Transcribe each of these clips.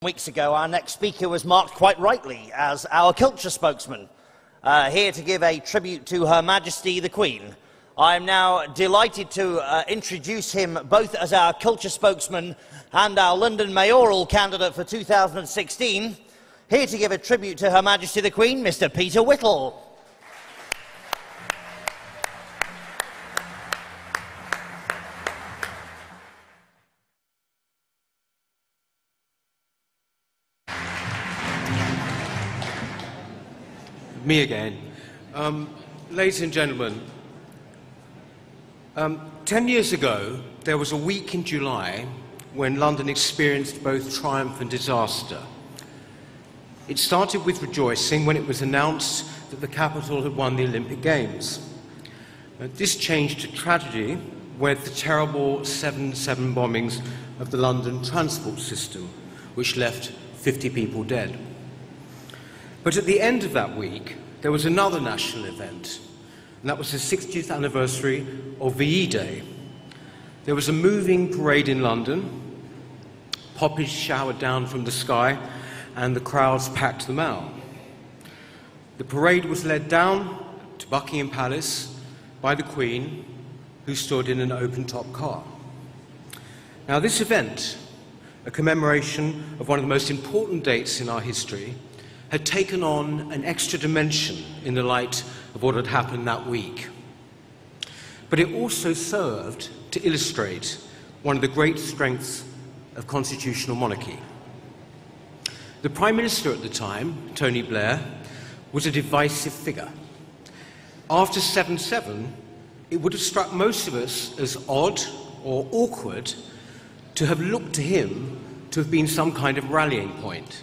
Weeks ago, our next speaker was marked quite rightly as our culture spokesman, here to give a tribute to Her Majesty the Queen. I am now delighted to introduce him both as our culture spokesman and our London mayoral candidate for 2016. Here to give a tribute to Her Majesty the Queen, Mr. Peter Whittle. Me again. Ladies and gentlemen, 10 years ago, there was a week in July when London experienced both triumph and disaster. It started with rejoicing when it was announced that the capital had won the Olympic Games. This changed to tragedy with the terrible 7/7 bombings of the London transport system, which left 50 people dead. But at the end of that week, there was another national event, and that was the 60th anniversary of VE Day. There was a moving parade in London, poppies showered down from the sky, and the crowds packed the Mall. The parade was led down to Buckingham Palace by the Queen, who stood in an open-top car. Now, this event, a commemoration of one of the most important dates in our history, had taken on an extra dimension in the light of what had happened that week. But it also served to illustrate one of the great strengths of constitutional monarchy. The Prime Minister at the time, Tony Blair, was a divisive figure. After 7/7, it would have struck most of us as odd or awkward to have looked to him to have been some kind of rallying point.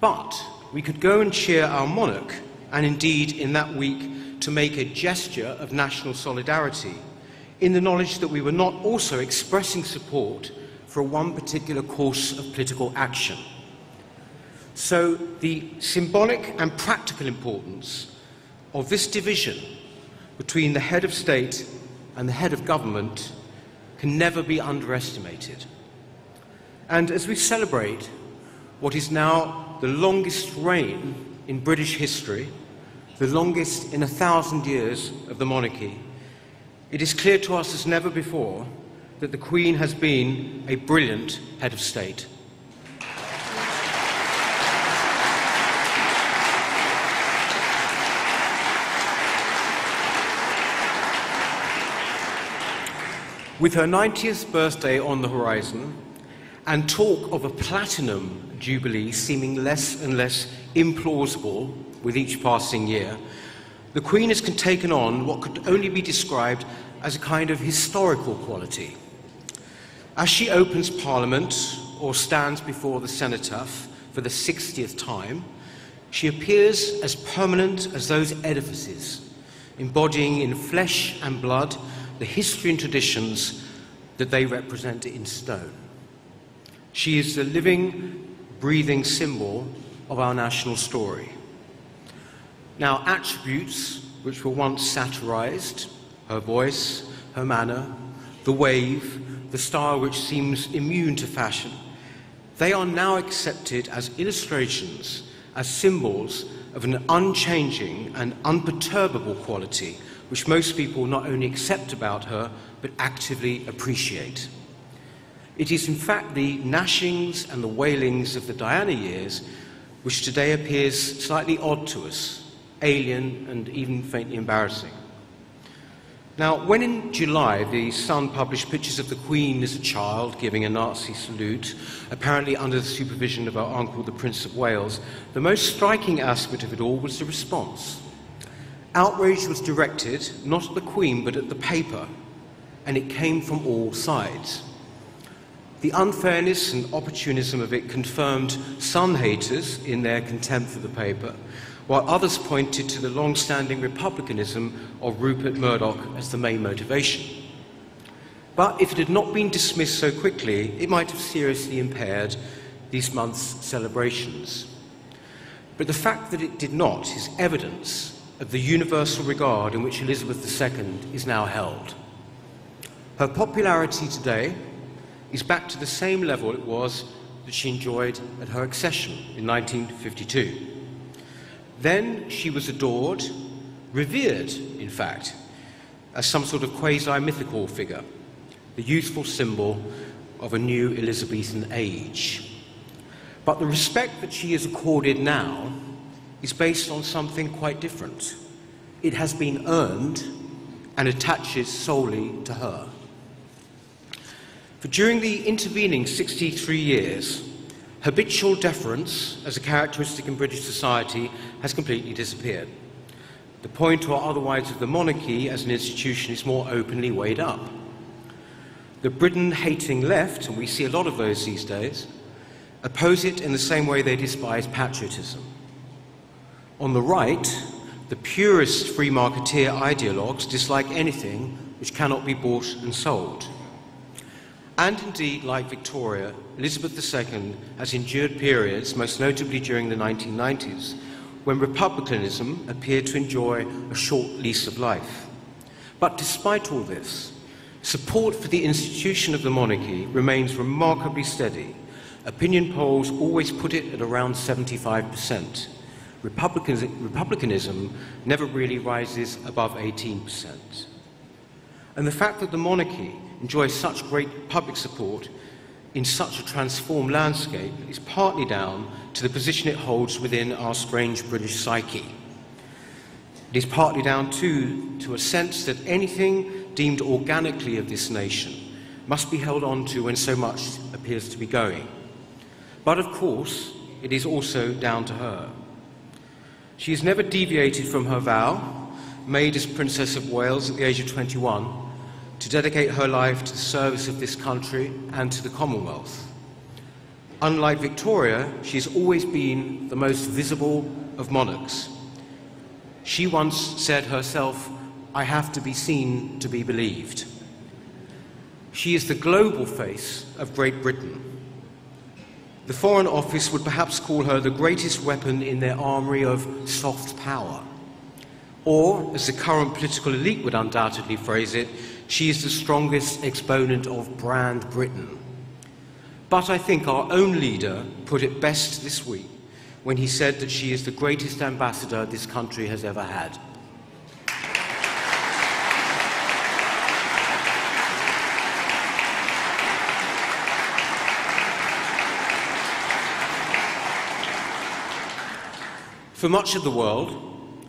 But we could go and cheer our monarch, and indeed in that week to make a gesture of national solidarity, in the knowledge that we were not also expressing support for one particular course of political action. So the symbolic and practical importance of this division between the head of state and the head of government can never be underestimated. And as we celebrate what is now the longest reign in British history, the longest in 1,000 years of the monarchy, it is clear to us as never before that the Queen has been a brilliant head of state. With her 90th birthday on the horizon, and talk of a platinum jubilee seeming less and less implausible with each passing year, the Queen has taken on what could only be described as a kind of historical quality. As she opens Parliament or stands before the cenotaph for the 60th time, she appears as permanent as those edifices, embodying in flesh and blood the history and traditions that they represent in stone. She is the living, breathing symbol of our national story. Now, attributes which were once satirized, her voice, her manner, the wave, the style which seems immune to fashion, they are now accepted as illustrations, as symbols of an unchanging and unperturbable quality which most people not only accept about her, but actively appreciate. It is in fact the gnashings and the wailings of the Diana years which today appears slightly odd to us, alien and even faintly embarrassing. Now, when in July the Sun published pictures of the Queen as a child giving a Nazi salute, apparently under the supervision of her uncle, the Prince of Wales, the most striking aspect of it all was the response. Outrage was directed not at the Queen but at the paper, and it came from all sides. The unfairness and opportunism of it confirmed Sun haters in their contempt for the paper, while others pointed to the long-standing republicanism of Rupert Murdoch as the main motivation. But if it had not been dismissed so quickly, it might have seriously impaired these month's celebrations. But the fact that it did not is evidence of the universal regard in which Elizabeth II is now held. Her popularity today is back to the same level it was that she enjoyed at her accession in 1952. Then she was adored, revered, in fact, as some sort of quasi-mythical figure, the youthful symbol of a new Elizabethan age. But the respect that she is accorded now is based on something quite different. It has been earned and attaches solely to her. For during the intervening 63 years, habitual deference as a characteristic in British society has completely disappeared. The point or otherwise of the monarchy as an institution is more openly weighed up. The Britain-hating left, and we see a lot of those these days, oppose it in the same way they despise patriotism. On the right, the purest free marketeer ideologues dislike anything which cannot be bought and sold. And indeed, like Victoria, Elizabeth II has endured periods, most notably during the 1990s, when republicanism appeared to enjoy a short lease of life. But despite all this, support for the institution of the monarchy remains remarkably steady. Opinion polls always put it at around 75%. Republicanism never really rises above 18%. And the fact that the monarchy enjoys such great public support in such a transformed landscape is partly down to the position it holds within our strange British psyche. It is partly down too to a sense that anything deemed organically of this nation must be held on to when so much appears to be going. But of course, it is also down to her. She has never deviated from her vow, made as Princess of Wales at the age of 21, to dedicate her life to the service of this country and to the Commonwealth. Unlike Victoria, she has always been the most visible of monarchs. She once said herself, "I have to be seen to be believed." She is the global face of Great Britain. The Foreign Office would perhaps call her the greatest weapon in their armoury of soft power. Or, as the current political elite would undoubtedly phrase it, she is the strongest exponent of brand Britain. But I think our own leader put it best this week when he said that she is the greatest ambassador this country has ever had. For much of the world,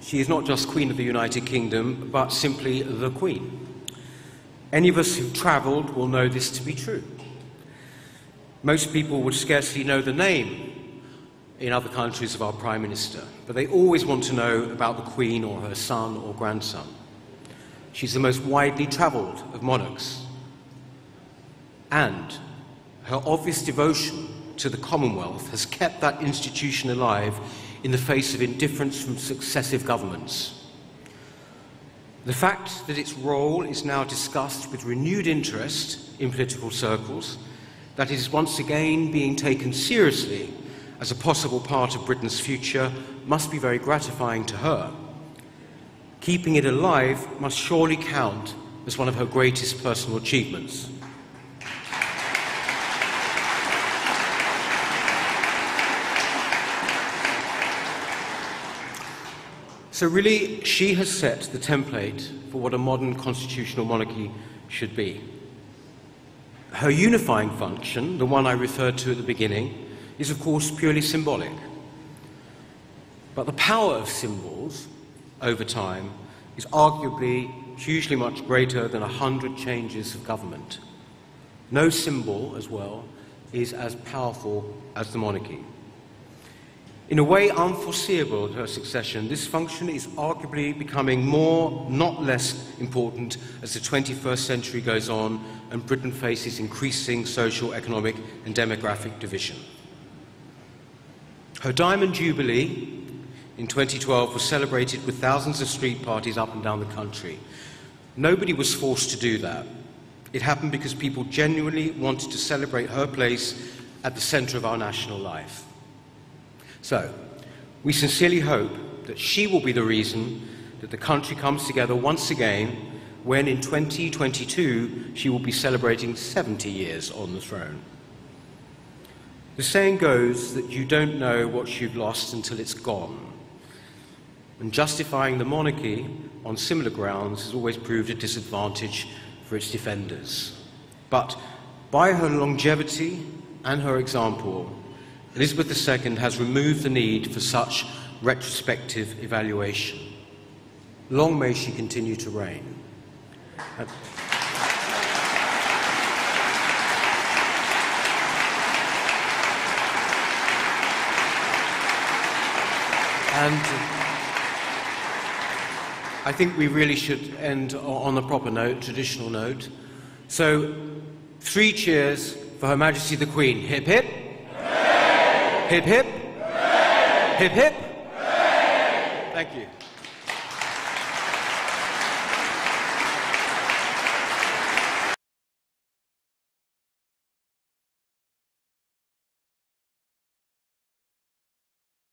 she is not just Queen of the United Kingdom, but simply the Queen. Any of us who've travelled will know this to be true. Most people would scarcely know the name in other countries of our Prime Minister, but they always want to know about the Queen or her son or grandson. She's the most widely travelled of monarchs. And her obvious devotion to the Commonwealth has kept that institution alive in the face of indifference from successive governments. The fact that its role is now discussed with renewed interest in political circles, that it is once again being taken seriously as a possible part of Britain's future, must be very gratifying to her. Keeping it alive must surely count as one of her greatest personal achievements. So really, she has set the template for what a modern constitutional monarchy should be. Her unifying function, the one I referred to at the beginning, is of course purely symbolic. But the power of symbols over time is arguably hugely much greater than 100 changes of government. No symbol, as well, is as powerful as the monarchy. In a way unforeseeable at her succession, this function is arguably becoming more, not less, important as the 21st century goes on and Britain faces increasing social, economic and demographic division. Her Diamond Jubilee in 2012 was celebrated with thousands of street parties up and down the country. Nobody was forced to do that. It happened because people genuinely wanted to celebrate her place at the centre of our national life. So, we sincerely hope that she will be the reason that the country comes together once again when in 2022 she will be celebrating 70 years on the throne. The saying goes that you don't know what you've lost until it's gone. And justifying the monarchy on similar grounds has always proved a disadvantage for its defenders. But by her longevity and her example, Elizabeth II has removed the need for such retrospective evaluation. Long may she continue to reign. And I think we really should end on a proper note, traditional note. So, 3 cheers for Her Majesty the Queen. Hip hip. Hooray! Hip hip. Hooray! Hip hip. Hooray! Thank you.